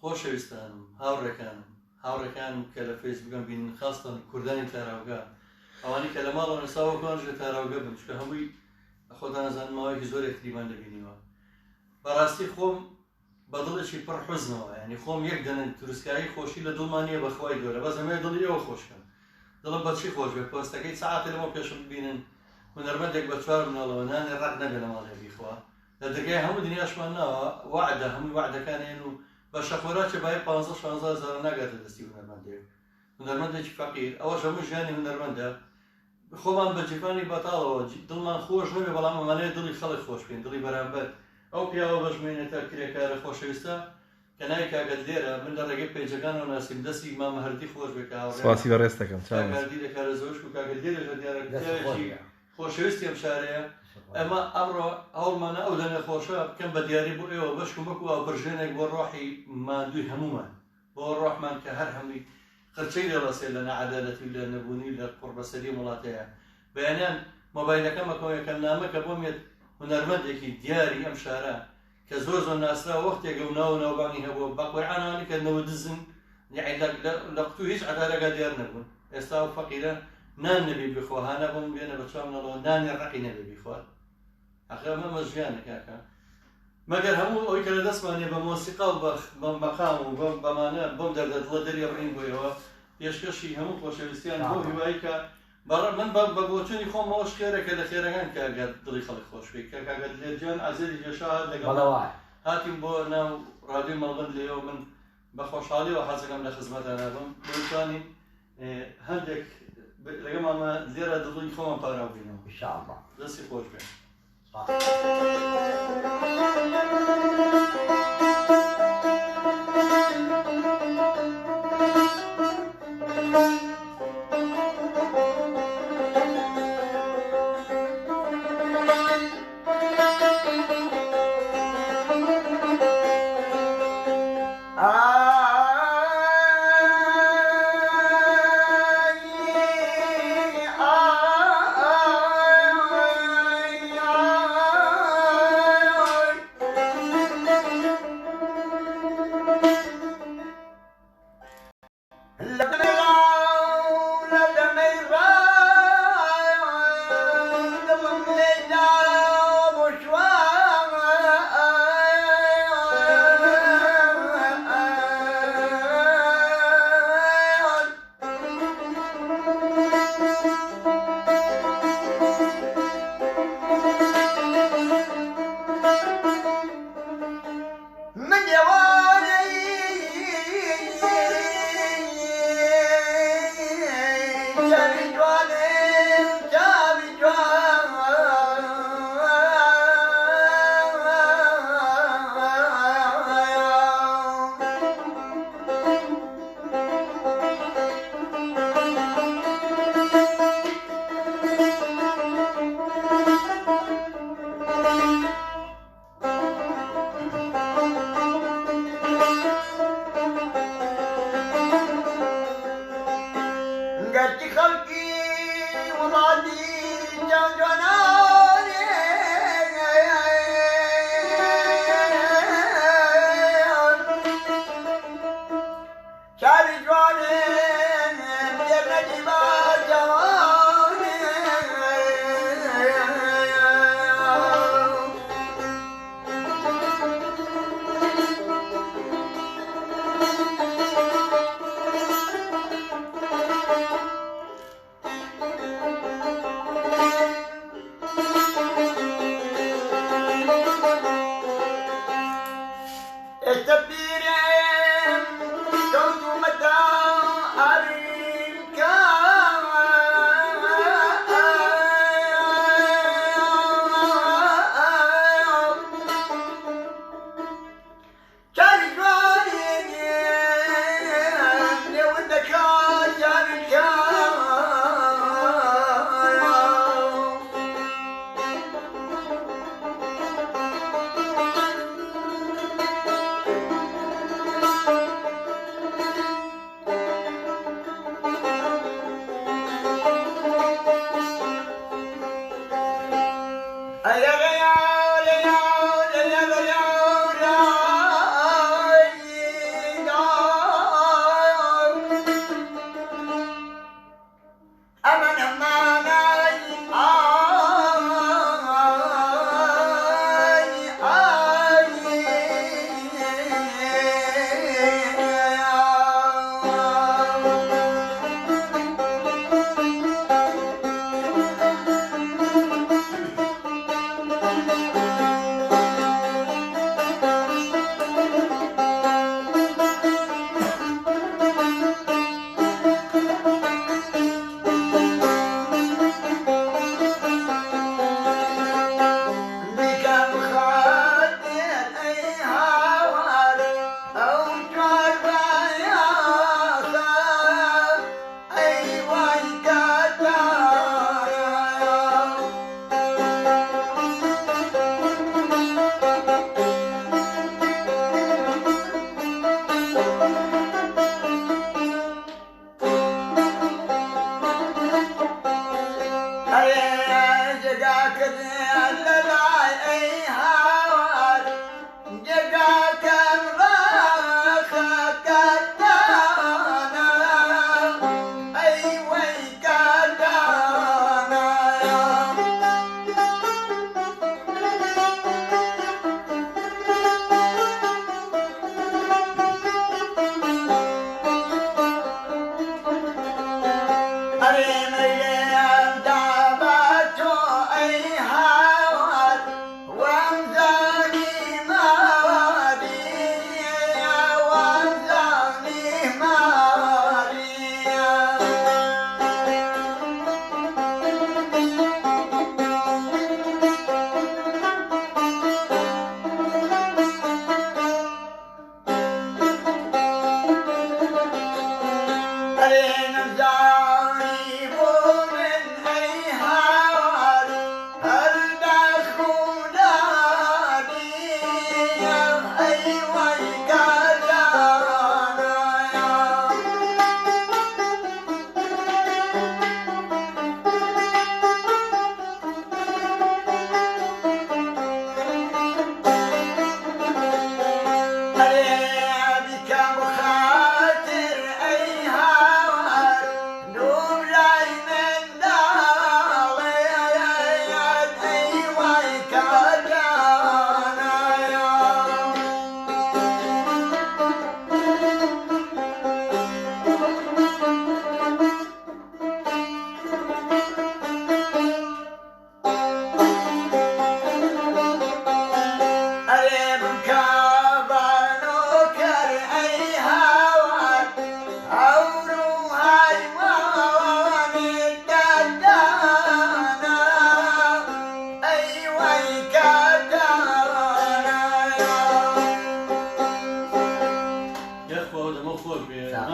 خۆشەویستانم هاوڕێکانم کە لە فەیسبوکم بینن خاستن کوردانی تاراوگا ئەوانی کە لە ماڵەوە نەساوەکانش لە تاراوگە بن چکە هەمووی خۆتان نەزانن ماوەیەکی زۆر یەکتریمان دەبینیوە بەڕاستی خۆم بە دڵێکی پڕ حوزنەوە یعنی خۆم یەک دەنگ تروسکایی خۆشی لە دڵمان نییە بەخوای گەورە بەس ئەمێ دڵی ئێوە خۆشکەم دڵم بەچی خۆش بێت پۆستەکەی سەعاتێ لەمە پێشم ببینن هونەرمەندێک بە چوار مناڵەوە نانی ڕق نەبێ لە ماڵێ بیخوا لە دەرگای هەموو دنیاشمان ناوە وعدە هەمووی وعدەکانیان و بە شەخۆراکە بای 15-16 ناگاتە دەستی هونەرمەندێکی فەقیر ئەوەش هەموو ژیانی هونەرمەندە خۆمان بە جیفانی بەتاڵەوە دڵمان خۆش نەبێ بەڵام ئەمانەیە دڵی خەڵک خۆش بێن دڵی بەرامبەر ئەو پیاوە بەژمێنێتە کرێکارە خۆشەویستە کە ناوی کاگەت لێرە من لە ڕێگەی پێیجەکانەوە ناسیم دەستی مامە هەردی خۆش بێت سواسی بەڕێز دەکەم کاگەردی لە کارە زۆش و کاگەت لێرە دیارە پیاوێکی خۆشەویستی ئەم شارەیە ئەمە ئەمڕۆ هەوڵمانە ئەو لە نەخۆشە بکەم بە دیاری بۆ ئێوە بەشکم وەکو ئەو پرژێنێک بۆ ڕۆحی ماندووی هەمومان بۆ ڕۆحمان کە هەر هەمووی خرچەی دەڵەسێت لە نەعەدالەتی لە نەبوونی لە قوربەسەری وڵاتەیە بەیانیان مۆبایلەکەمەکەوە یەکەم نامەکە بۆمێت هونەرمەندێکی دیاری ئەم شارە کە زۆر ناسرا وەختێکە و ناوبانی هەبووە بە قورئانەوانی کە نەوە دزن لە قوتو هیچ عەدالەتێک دیار نەبوون ئێستا و فەقیرە نان نەبی بخوا هانە بۆم بێنە بە چوار مناڵەوە نانی ڕقی نەبێ بیخوات ئەخە ئەمە ژیانە کاکە مەگەر هەموو ئەوی کە لە دەستمانێ بە مۆسیقا و بە مەقام و بەمانە بۆم دەردەدڵە دەریە بڕین بۆیەوە پێشکەشی هەموو خۆشەویستیان بۆ هیوایی کە من بە بۆچوونی خۆمەوەش خێرەکە لە خێرەکان کاگات دڵی خەڵک خۆش بێت کە کاگات لێرجان ئازێری جێشا لەگەڵ هاتیم بۆ ناو ڕادیۆ مەڵبەند لێەوە من بە خۆشحاڵیەوە حەزەکەم لە خزمەتانە بم بتوانین هەندێک لەگەڵمانە لێرە دڵی خۆمان پاراو بینەوە ئینشاءالله دەستی خۆش بێت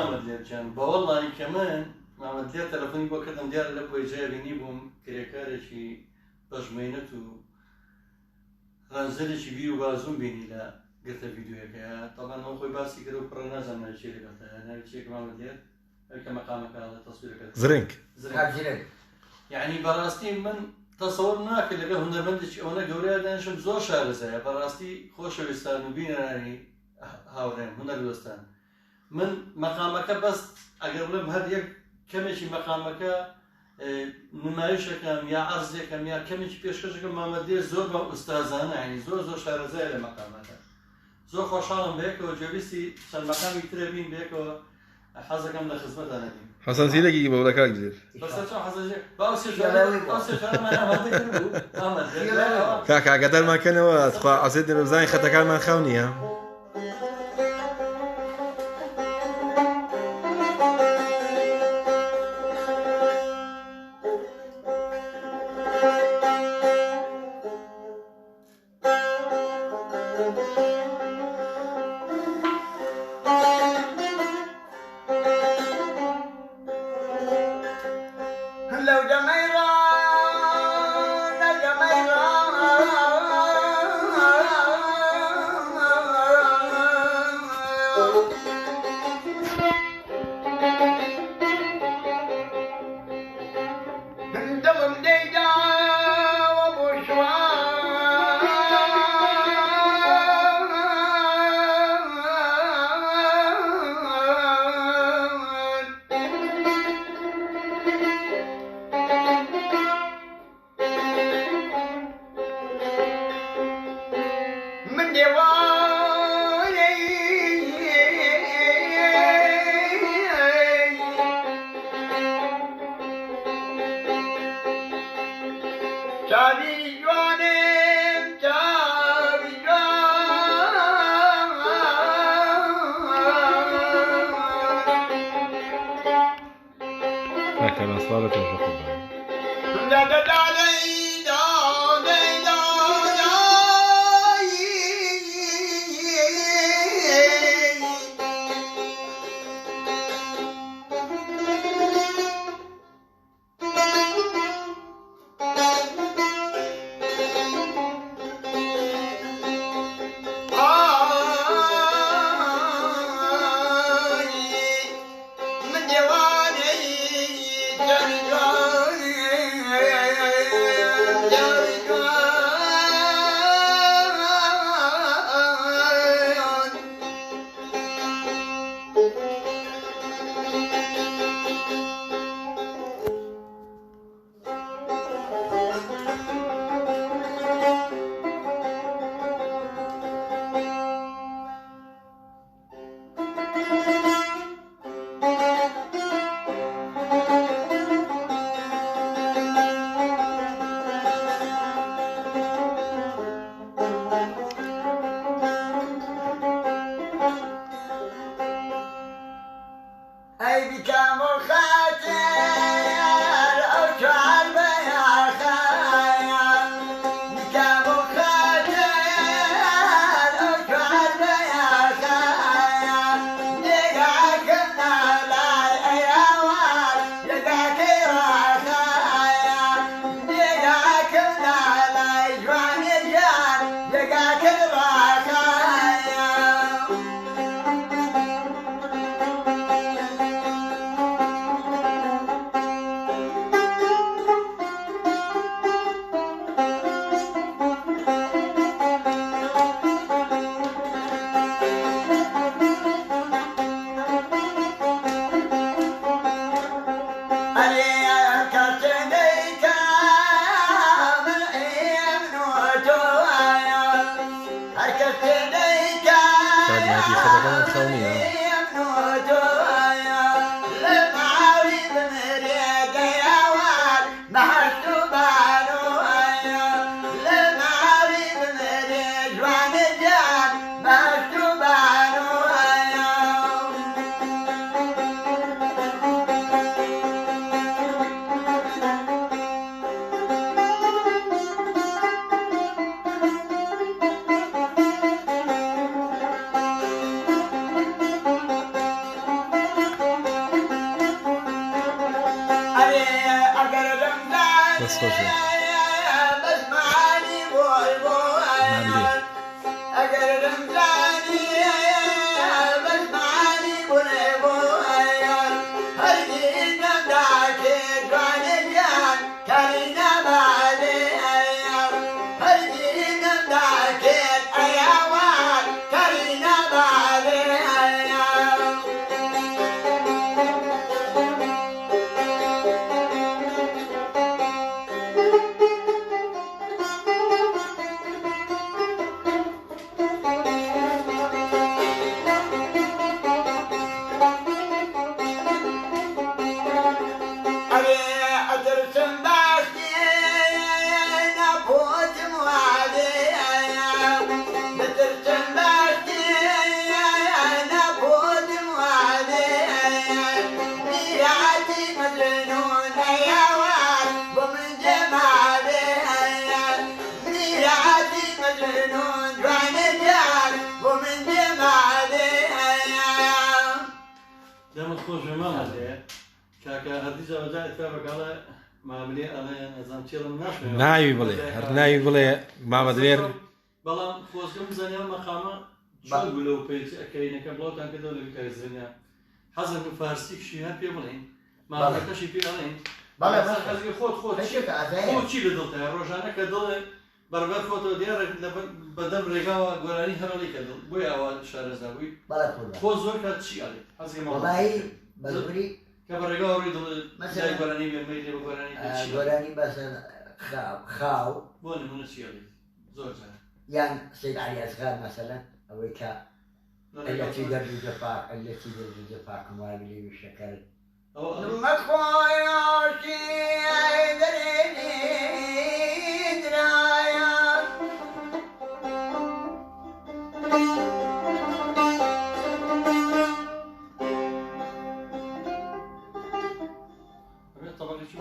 محمد لێبجان بە وەڵڵی کە من محمد لێ تەلەفۆنی بۆ کردم دیارە لە بۆی جیابینی بووم کرێکارێکی بەژمێنەت و ڕەنزەرێکی بیر و بازوم بینی لە گرتە ڤیدیۆیەکە تەڵان ئەو خۆی باسی کرد و پڕە نازانم چی لەگەڵتە ناوی چیەکە محمد لێ ئەوکە مەقامەکە تەسویرەکە زرنگ یعنی بەڕاستی من تەسەوەڕ ناکرد لەگەڵ هونەرمەندێکی ئەوەنە گەورەیە دانیشم زۆر شارەزایە بەڕاستی خۆشەویستان و بینەرانی هاوڕێم هونەردۆستان من مەقامەکە بەس ئەگەر بڵێم هەر یەک کەمێکی مەقامەکە نمایشەکەم یا عەرزێکەم یا کەمێکی پێشکەشەکەم محەممەد لێ زۆر بە ئوستازانە ینی زۆر شارەزایە لە مەقامەکە زۆر خۆشحاڵم بەیەکەوە جێویستی چەند مەقامی ترە بین بەیەکەوە حەزەکەم لە خزمەتانە بین حەسەن زیرەکی بەوڵەکە گزێر کاکە ئاگادارمان کەنەوە خوا عەزێت لە بزانین خەتەکانمان خاو نییە خوشه دەمت خۆش مامە لێ کاکە هەردی جاوەجارێک تا بەگەڵە ماملێ ئەڵێ نەزانم چێڵم ناشوێ ناوی بڵێ هەر ناوی بڵێ مامە دوێر بەڵام خۆزگەم بزانیان مەقامە چۆن گولە و پێچ ئەکەینەکە بڵاوتان کردەوە لە کارزانیا حەزم و فارسیکشی هەر پێ بڵێن مامەکەشی پێ ئەڵێن حەزی خۆت چی لە دڵتە ڕۆژانە کە دڵێ بەربەر خۆتەوە دیارە بەدەم ڕێگاوە گۆرانی هەرڵی کە دڵ بۆی ئاوا شارەزا بووی خۆ زۆر کات چی ئەڵێ حەزی بەزوری کە بە ڕێگاوەڕی دڵ جای گۆرانی بێمەی لێ بە گۆرانی بەسەر خاو بۆ نمونە چی ئەڵێ زۆر جار یان سید علی ئەسغار مەسەلەن ئەوەی کە التي درج جفاك التي درج جفاك ما لي بشكل لما خوياكي دريني درايا طبعا شو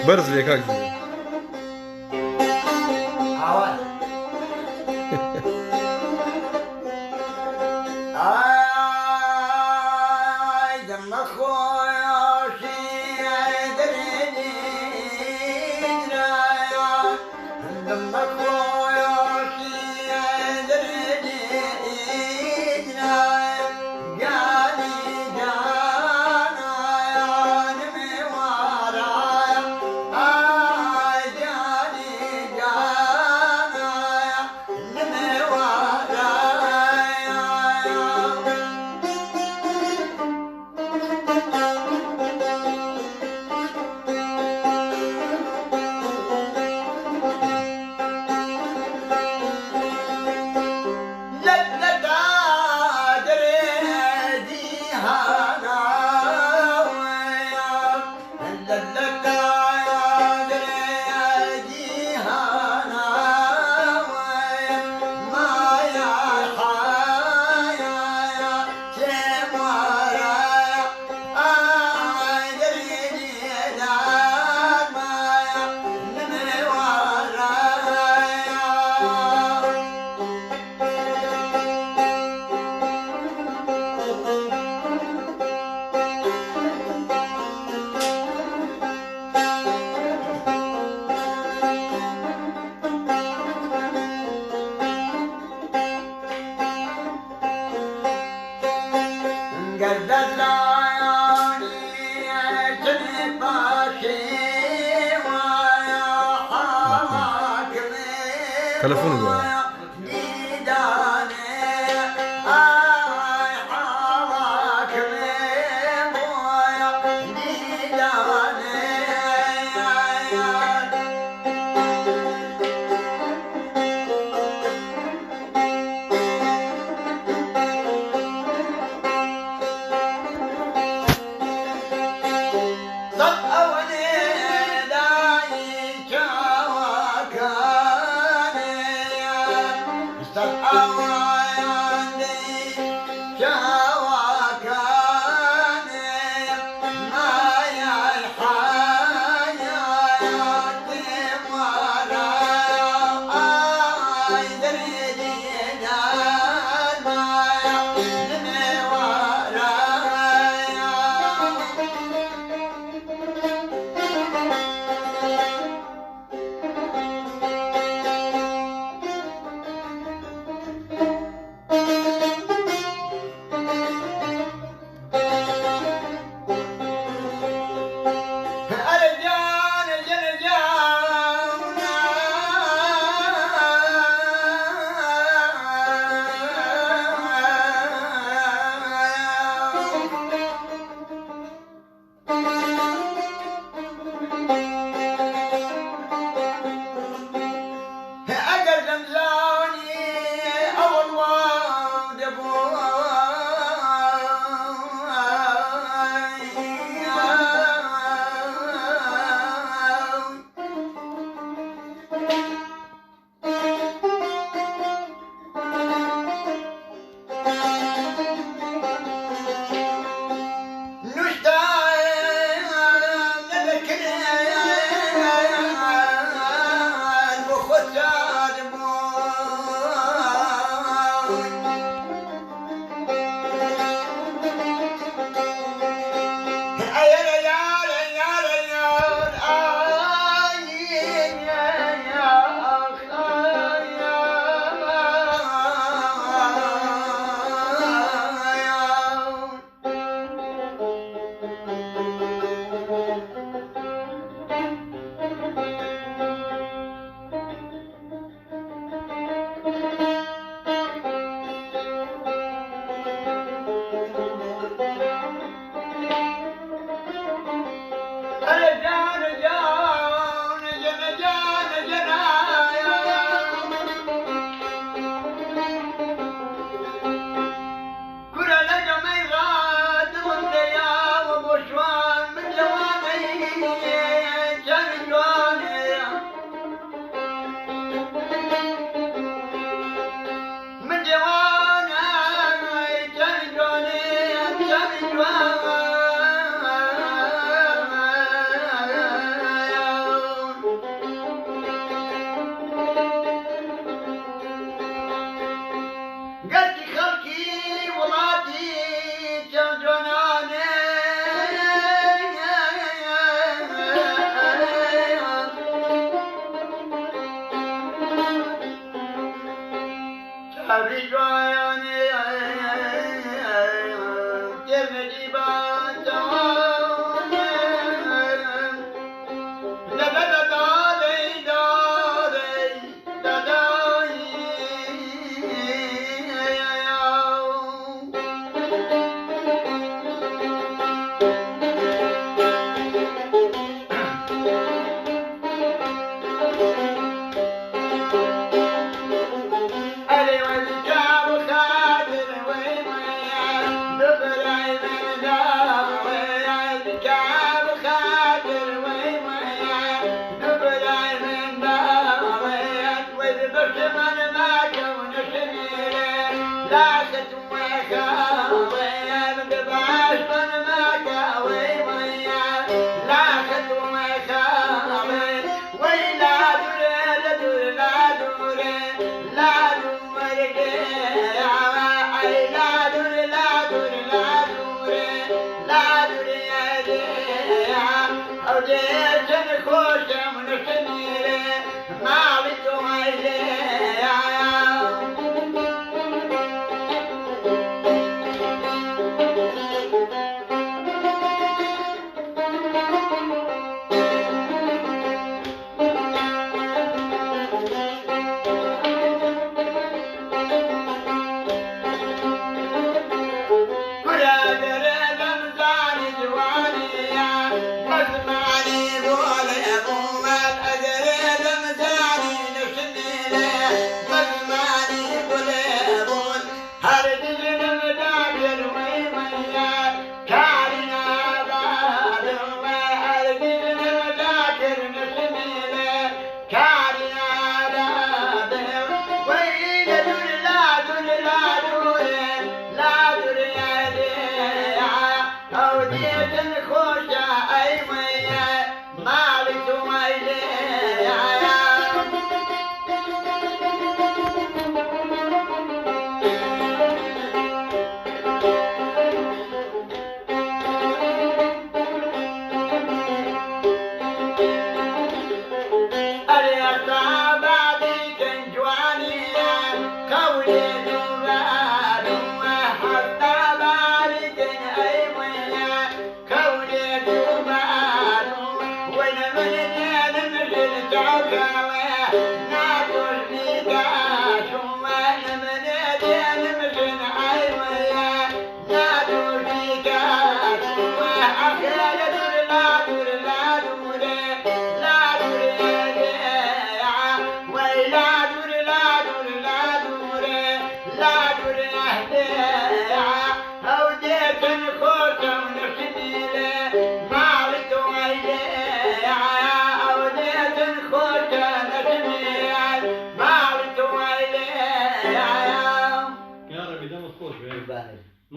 برز لێ کاک عواد دم خوياكي دريني درايا دم خوياكي دريني درايا قالي جانا يا نمي ورايا جاني جانا يا نمي ورايا تلفون جوا Yeah.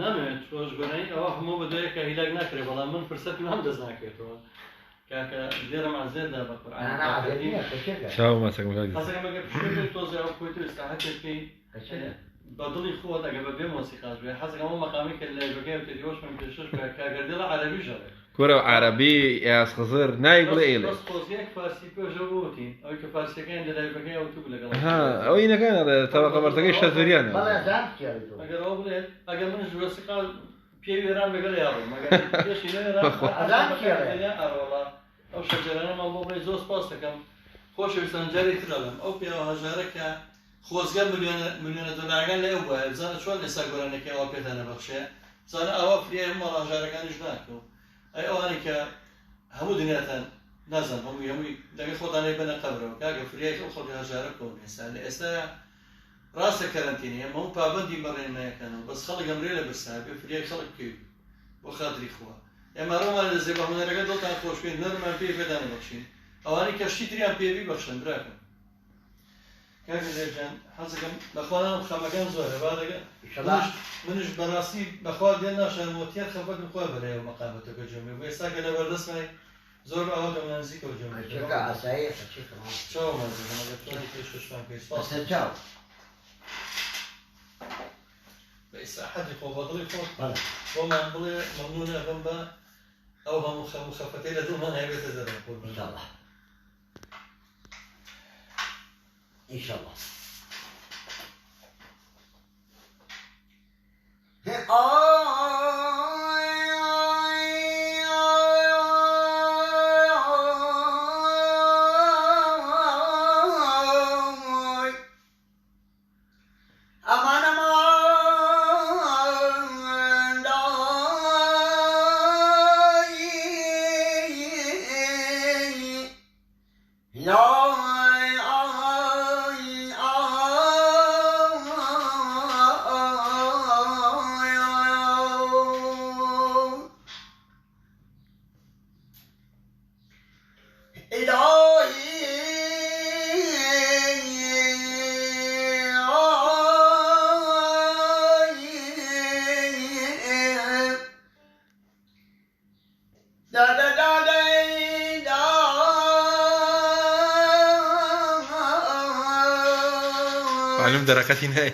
نامێت خۆشبەرانی ئەوە هەموو بەدوێ کە هیلاک ناکرێت بەڵام من فرسەت هەم دەست ناکرێتەوە کاکە لێرەم ئازێدا بە قورئان شاو ماسەکەم مەگەر پشتێک تۆزێ ئەو خۆی تو ئیستراحەتێکی بە دڵی خۆت ئەگە بە بێ مۆسیقاش بێ حەزەکەم ئەو مەقامی کە لە بەگەی تێدیۆش من پێشش کاگەر دڵە عەرەبی ژەڵێ كورة عربي يا خزر نايب ولا إيه؟ بس قصديك فارسي بجوتين أو كفارسي كان ده بقى أو تقول لك ها أو إنا كان تبع خبرتك شازوريان والله زعمت يا رجل أقول أقول أقول من جواسي قال بيران بقول يا رب ما قال ليش ينيران زعمت يا رجل والله أو شجرنا ما بقول زوج باستا كم خوش يسنجري ترلم أو بيا هجرك خوزجا مليون دلار قال له هو زين شو اللي ساقولنا كي أو بيتنا بخشة زين أو فريه مرة هجرك أنا جناكو أي أواني كهمو دنياتن نازم همي لقي خداني بنا قبره كاجا فريق أخذ هجاركم إنسان لإستا راسه كارنتيني هم بابندي مرين ما كانوا بس خلق أمريلا برساب فريق خلق كيو وخادري خوا أما روما الزبا هنا رجع دوت عن خوش بين نرمى في بدن بخشين أواني كشتي تريان بيبي بخشن براكم كاجا زيجان حزكم بخوانا خمكان زوره بعد منش براسي بخواد ديالنا عشان موتيات خفت نخواه برای مقامتك الجمعي ويساق لبردس معي زور أهود من نزيك الجمعي شكا عسايا شو منزل أنا قلت لك إيش فان كيس بس تجاو بس أحد يخوف بطلي خوف وما بطلي ممنونة غنبا أو هم مخفتين لدول ما نهي بيتزرع إن شاء الله إن شاء الله معلوم درقتی نه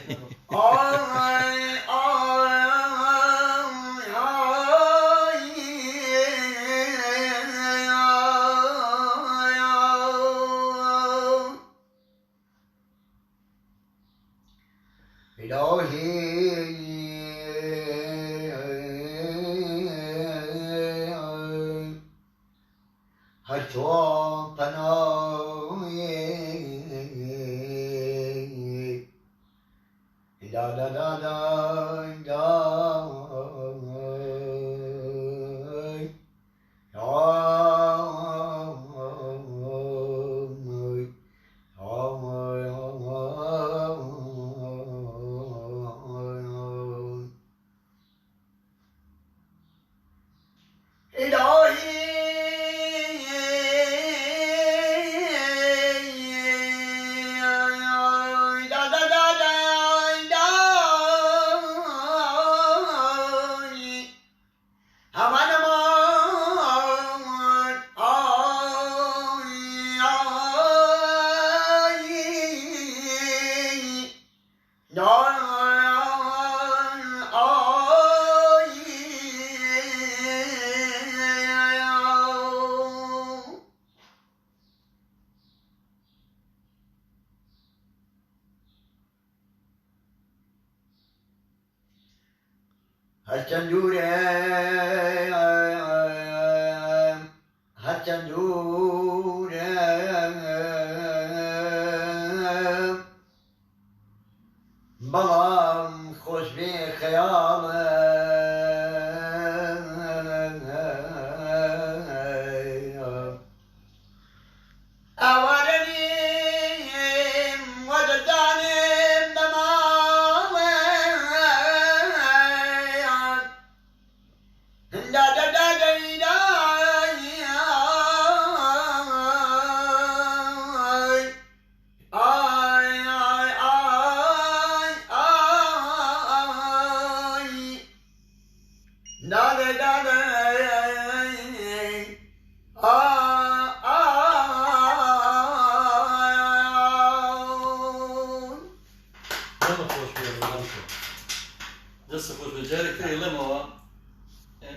بلام خوش بی خیاله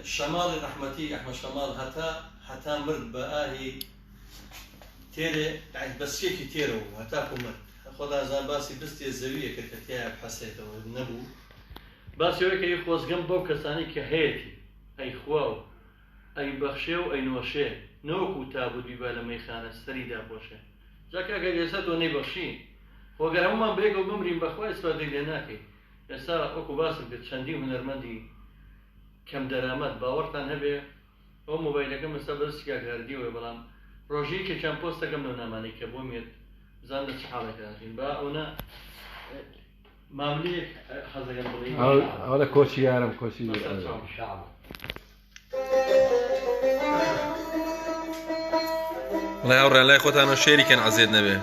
شمال رحمتي احمد شمال حتى مرد بآهي تيري يعني بس كيكي تيرو هتاكو مرد خدا زان باسي بستي الزاوية كتتيا بحسيته والنبو باسي ويكا يخوص جنبو كساني كهيتي اي خواو اي بخشيو اي نوشي نوكو تابو ديبالا ميخانة سريدا بوشي جاكا قاقساتو ني بخشي وقال هما بيقو بمرين بخوا اسفادي لناكي يسا اوكو باسم بتشاندي هنرمندي كم درامات باورتان هبه او موبایلەکەم ئێستا بەرزی کاکاردیوە بەڵام ڕۆژەیەکی چەند پۆستەکەم لەو نامانەی کە بۆمێت بزان لە چ حاڵێکداژین با ئەوە ماملەیەک حەزەکەم بڵێین ئەوە کۆچی یارم کۆچی وڵای هاوڕێن لای خۆتانەوە شێریکەن عەزیز نەبێ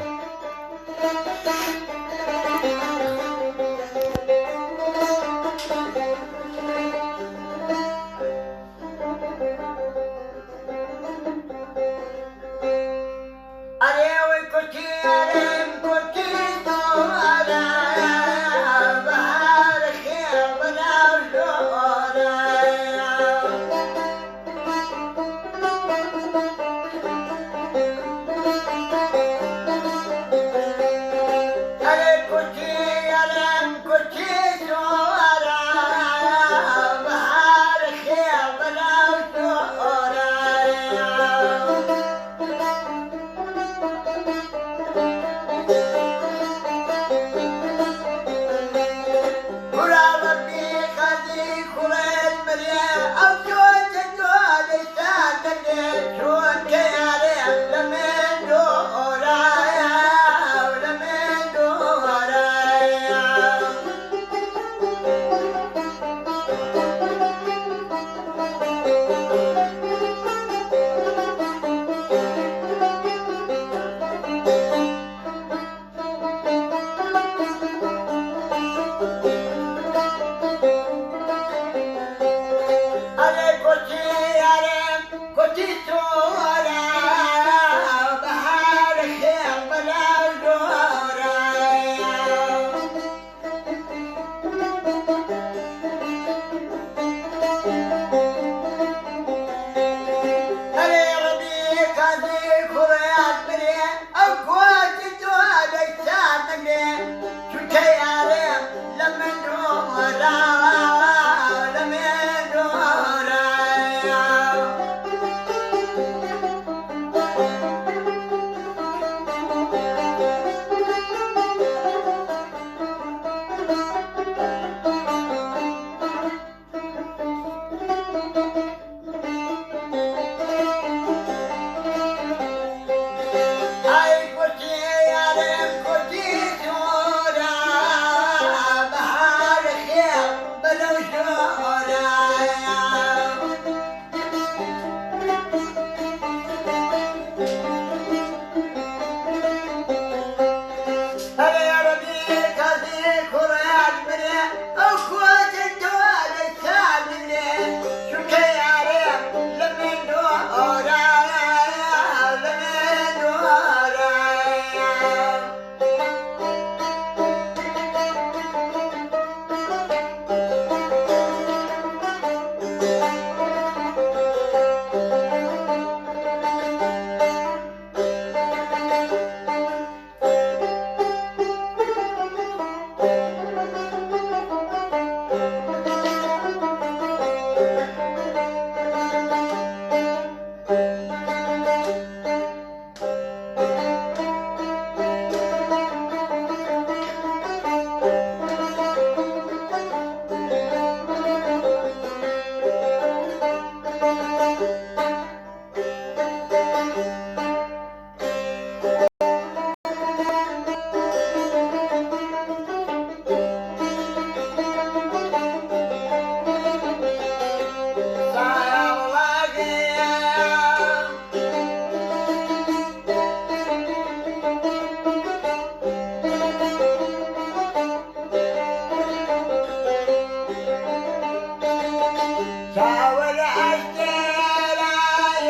شاول أشتري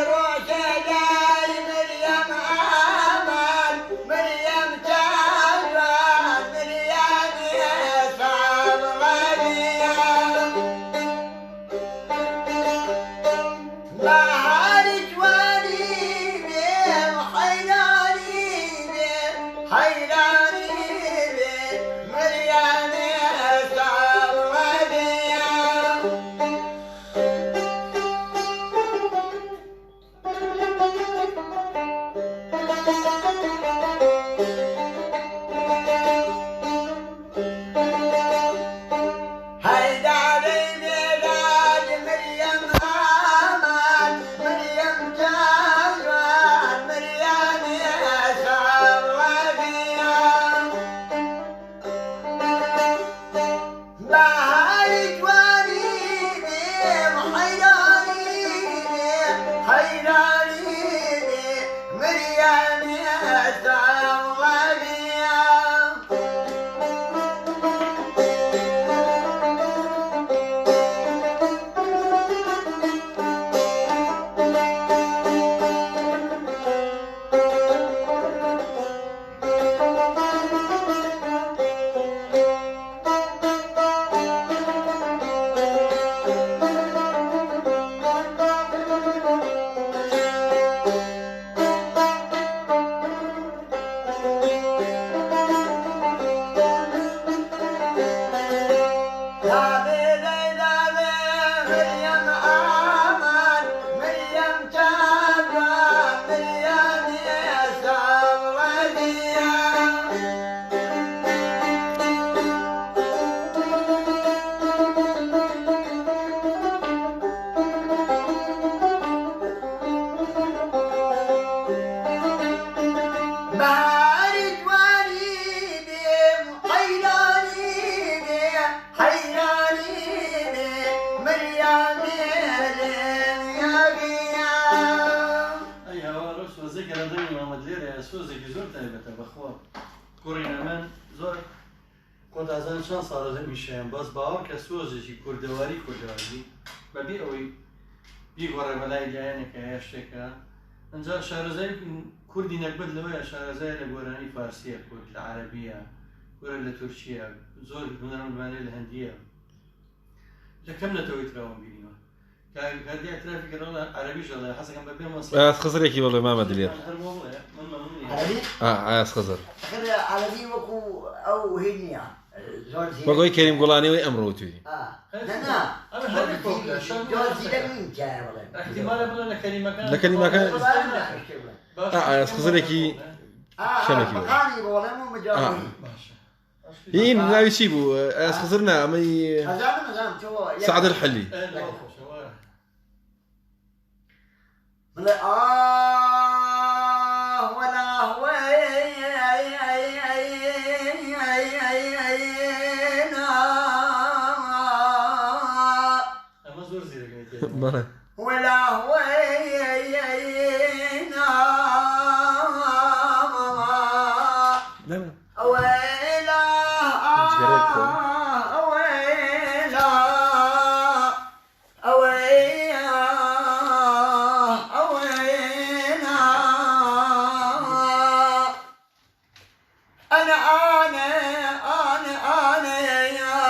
روشداي مريم آمن مريم تاجوان مريم يسعب غديم بحر جواني بيم حيراني بيم حيراني بيم مريم يسعب غديم هيداري ميلاد مريم آمن مريم تاجوان مريم يسعب غديم بحر جواني بيم حيراني بيم حيراني بيم مريم يسعب غديم مريم آمن مريم تاجوان مريم يسعب غديم بحر جواني بيم حيراني بيم حيراني بيم مريم يا قيام أي هوا سوزي كلام دني محمد ليرة يا سوزي زور تايبة بخوا كورينا من زور كنت أزان شان صار زي مشان بس باور كسوزي شي كردواري ببي أوي بيقرر ملاي جاينا كهاشتكا انجا شارزاي كردي نقبل لويا شارزاي لقراني فارسية كرد العربية كرد لتركيا زور من المباني الهندية لكم نتوي تراهم بينما كان دي اعترافي كان والله عربي جل حسن كان ببين مصر خزر يكي والله ما مدري عربي؟ عايز خزر أخذ عربي وكو أو هنيا زور زي بقول كريم قولاني وأمره توي لا أنا هذا كوكا زور زي لمين كان والله احتمال أقول لك كلمة كان لكلمة كان عايز خزر يكي شنكي مكاني والله مو مجاوبين ين لا يشيبوا عايز خزرنا أمي مزام شو سعد الحلي ولا ولا هو أما زور زي مرة ولا هو لا لا أويلا أويلا أويلا أويلا أنا يا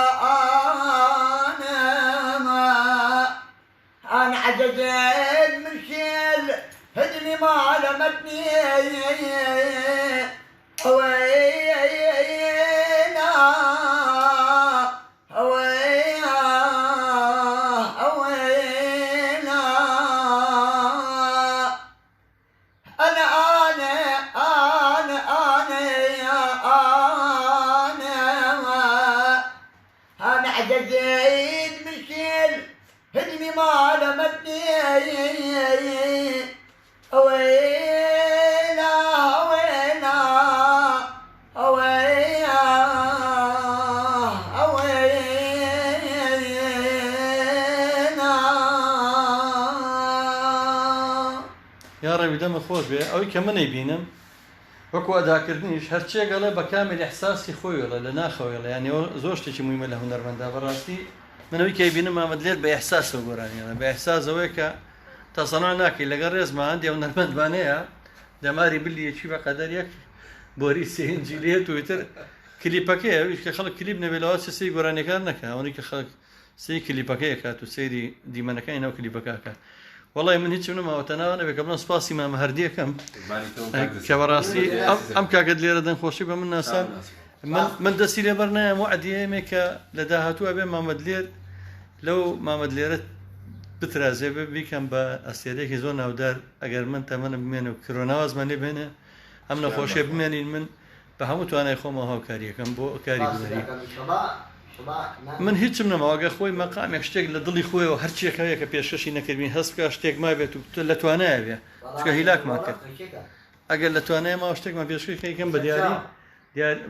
أنا عجزت من شيل هدني ما علمتني أوينا أوينا أوينا أنا يا أنا عجزت من شيل هدمي ما علمتني أوينا أوينا أوينا أوينا يا ربي دم خوش بيه أوي كمان يبينم وكو أداكرنيش هرچي قال بكامل إحساسي خوي ولا لنا خوي ولا يعني زوجتي مهمة له هنرمندا براستي منەوەی کەیبینم مامەد لێر بە ئەحساسەوە گۆرانیانە بە ئەحساسەوەی کە تەسەڵا ناکەی لەگەڵ ڕێزمان هەندێ و نەرمەندوانەیە دەماری بلیەکی بە قەدەر یەک بۆری سێنجی لێت وتر کلیپەکەی ئەویش کە خەڵک کلیپ نەبێتەوە سی گۆرانیەکان نەکە ئەوەی کە خەڵک سی کلیپەکەی کات و سەیری دیمەنەکەی ناو کلیپەکە کات وەڵی من هیچ نەماوەتە ناوە نەبێت کە بڵم سپاسی مامە هەردیەکەم کە بەڕاستی ئەم کاکەت لێرە دەنگخۆشی بە من ناسان من دەستی لێبەر نایەم وعدیەمێ کە لە داهاتووە بێ مامەد لێر لەو مامەد لێرە بترازێ بیکەم بە ئەستێرێکی زۆر ناودار ئەگەر من تەمەنە بمێنە و کڕۆناوازمان لێ بێنێ ئەم نەخۆشیە بمێنین من بە هەموو توانای خۆمە هاوکاریەکەم بۆ کاری بوەری من هیچم نەماوەگە خۆی مەقامێک شتێک لە دڵی خۆیەوە هەرچیەکەوەیە کە پێشکەشی نەکردین هەست بکە شتێک ما بێت و لە توانایە بێ چکە هیلاکمان کرد ئەگەر لە توانای ماوە شتێکمان پێشکەکەم بە دیاری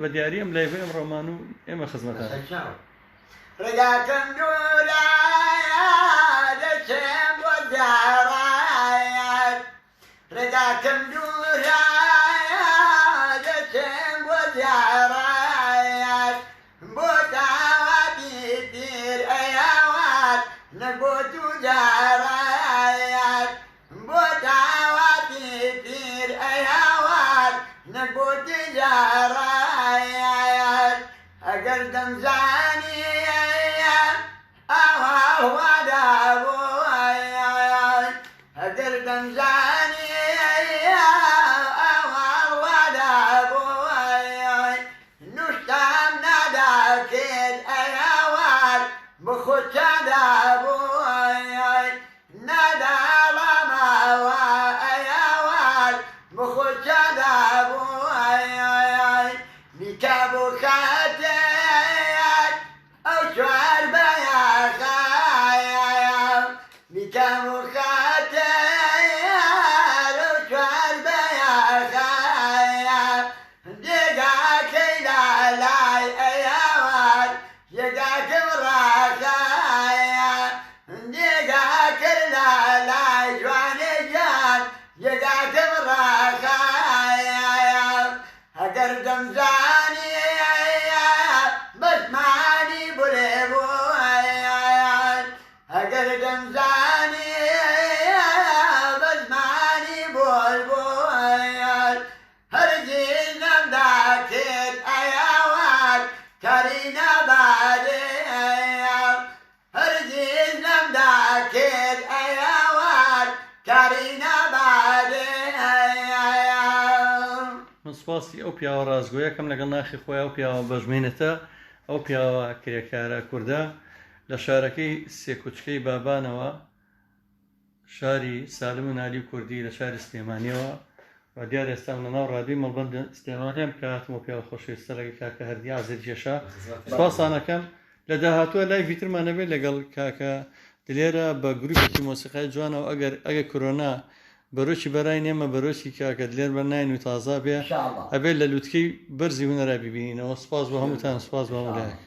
بە دیاری ئەم لای ئەم ڕۆمان و ئێمە خزمەتان ڕێگاکەم دوورایە دەچێم بۆ دیارایەت ڕێگاکەم دوورایە دەچێم بۆ دیارایەت بۆ داواتی پیر ئەیاوات نەبۆ دوو جارایەت بۆ داواتی پیر ئەیاوات نەبۆ دوو جارایەت ئەگەر دەمزانی ئاوادا بۆ ئەگەر دەمزانی ئاوادا بۆ نوشتام ناداکرد ئەیاوات بخۆچادا بۆ ناداڵاماوە ئەیاوات بخۆچادا بۆ بیکە بۆ خاتێک ئەو چوار بەیاخایە بیکە بۆ خاتێک ئەو چوار بەیاخایە دێگاکەی لای ئەیاوات یێگاکەم ڕاخایە دێگاکەی لای جوانێ گیان یێگاکەم ڕاخایە ئەگەر دەمزانی بەزمانی بڵێ بۆ ئەگەر دەمزانی بەزمانی بۆل بۆ هەرگیز نەمداکرد ئەیاوات کاری نەبادێ هەرگیز نەمداکرد ئەیاوات کاری نەبادێ من سپاسی ئەو پیاوە ڕازگۆیەکەم لەگەڵ ناخی خۆی ئەو پیاوە بەژمێنێتە ئەو پیاوە کرێکارە کووردە لە شارەکەی سێکوچکەی بابانەوە شاری سالم و نالی کوردی لە شاری سلێمانیەوە و دیار ئێستام لە ناو ڕادیۆی مەڵبەند سلێمانیان کاتم و پیاوە خۆشەویستەرەکەی کاکە هەردی ئازیز کێشا سپاسانەکەم لە داهاتووە لای ڤیترمان نەبێت لەگەڵ کاکە دلێرە بە گروپێکی مۆسیقای جوانەوە ئەگەر کۆرۆنا بەرۆکی بەرای نێمە بەرۆکی کاکە دلێر بەرناین و تازا بێ ئەبێت لە لووتکەی بەرزی هونەرا ببینینەوە سپاس بۆ هەمووتان سپاس بۆ هەموو لایەک